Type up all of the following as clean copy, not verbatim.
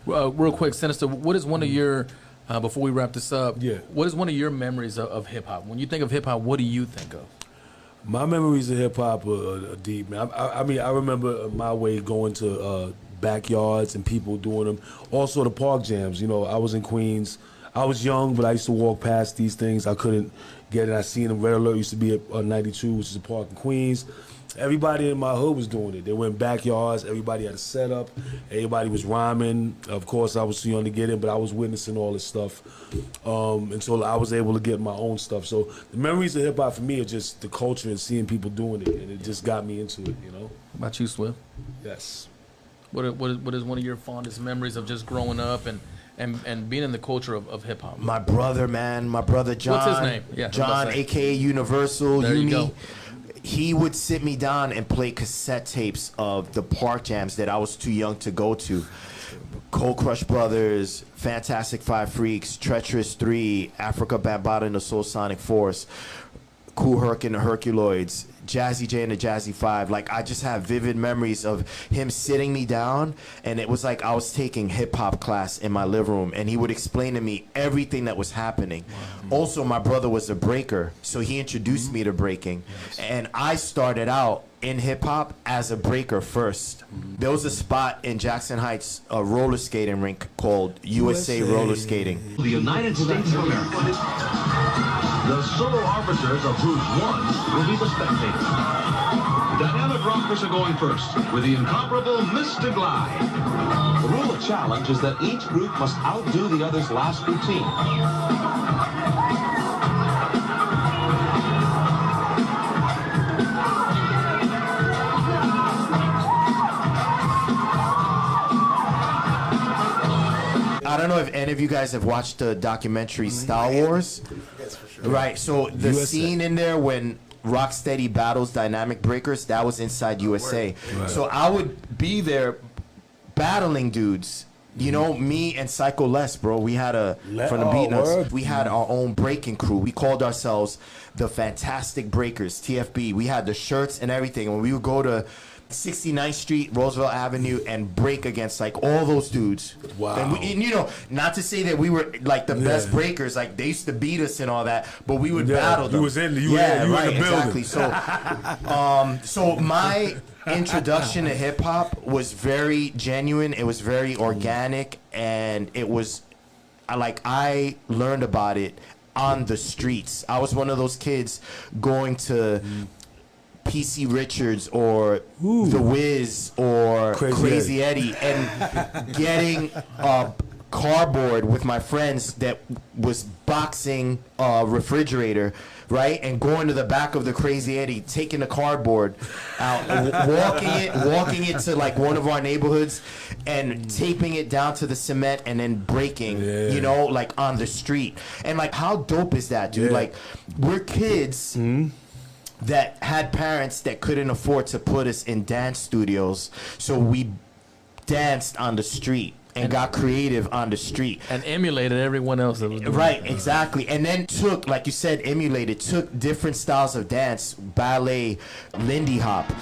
Real quick, Sinister, what is one of your, before we wrap this up, Yeah. what is one of your memories of hip-hop? When you think of hip-hop, what do you think of? My memories of hip-hop are deep, man. I mean, I remember my way going to backyards and people doing them. Also the park jams. You know, I was in Queens. I was young, but I used to walk past these things. I couldn't get it. I seen them. Red Alert used to be at 92, which is a park in Queens. Everybody in my hood was doing it. They were in backyards. Everybody had a setup. Everybody was rhyming. Of course, I was too young to get in, but I was witnessing all this stuff. And so I was able to get my own stuff. So the memories of hip-hop for me are just the culture and seeing people doing it, and it just got me into it, you know? How about you, Swift? Yes. What is one of your fondest memories of just growing up and being in the culture of hip-hop? My brother, man. My brother, John. What's his name? Yeah, John, a.k.a. Universal, there you Uni. go. He would sit me down and play cassette tapes of the park jams that I was too young to go to. Cold Crush Brothers, Fantastic Five Freaks, Treacherous 3, Africa Bambaataa and the Soul Sonic Force, Kool Herc and the Herculoids, Jazzy J and the Jazzy Five. Like, I just have vivid memories of him sitting me down, and it was like I was taking hip-hop class in my living room, and he would explain to me everything that was happening. Wow. Also, my brother was a breaker, so he introduced me to breaking. Yes. And I started out in hip-hop as a breaker first. There was a spot in Jackson Heights, a roller skating rink called USA Roller Skating. The United States of America. The solo arbiters of who's won will be the spectators. Dynamic rockers are going first with the incomparable Mr. Glide. The rule of challenge is that each group must outdo the other's last routine. I don't know if any of you guys have watched the documentary Star Wars. Yes, for sure. Right, so the USA. scene in there when Rocksteady battles Dynamic Breakers, that was inside USA. Right. So I would be there battling dudes. You know, me and Psycho Les, bro, we had from the Beatnuts, we had our own breaking crew. We called ourselves the Fantastic Breakers, TFB. We had the shirts and everything. When we would go to 69th Street, Roosevelt Avenue, and break against like all those dudes. Wow. And you know, not to say that we were like the best breakers, like they used to beat us and all that, but we would battle them. You was in the building. Exactly. So, so my introduction to hip hop was very genuine. It was very organic, and it was I learned about it on the streets. I was one of those kids going to PC Richards or The Wiz or Crazy Eddie and getting cardboard with my friends that was boxing refrigerator, right? And going to the back of the Crazy Eddie, taking the cardboard out, walking it to like one of our neighborhoods and taping it down to the cement and then breaking, you know, like on the street. And like, how dope is that, dude? Like, we're kids that had parents that couldn't afford to put us in dance studios, so we danced on the street and got creative on the street and emulated everyone else that was doing right it. Exactly. And then took, like you said, took different styles of dance, ballet, Lindy Hop,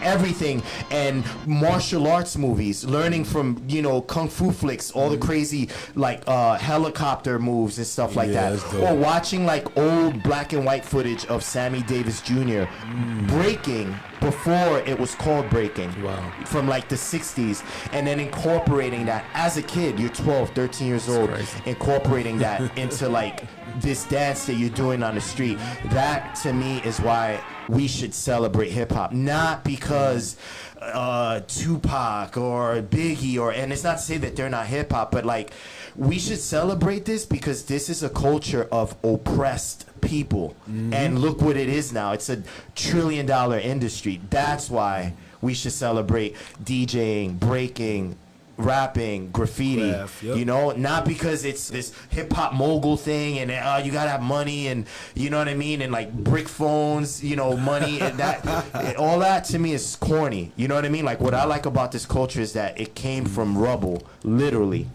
everything, and martial arts movies, learning from, you know, kung fu flicks, all the crazy like helicopter moves and stuff like that, or watching like old black and white footage of Sammy Davis Jr. breaking before it was called breaking, from like the 60s, and then incorporating that as a kid. You're 12, 13 years old, incorporating that into like this dance that you're doing on the street. That to me is why we should celebrate hip-hop, not because Tupac or Biggie, and it's not to say that they're not hip-hop, but like, we should celebrate this because this is a culture of oppressed people. And look what it is now. It's a $1 trillion industry. That's why we should celebrate DJing, breaking, rapping, graffiti, you know, not because it's this hip-hop mogul thing and you gotta have money and, you know what I mean, and like brick phones, you know, money and that all that to me is corny, you know what I mean? Like, what I like about this culture is that it came from rubble, literally.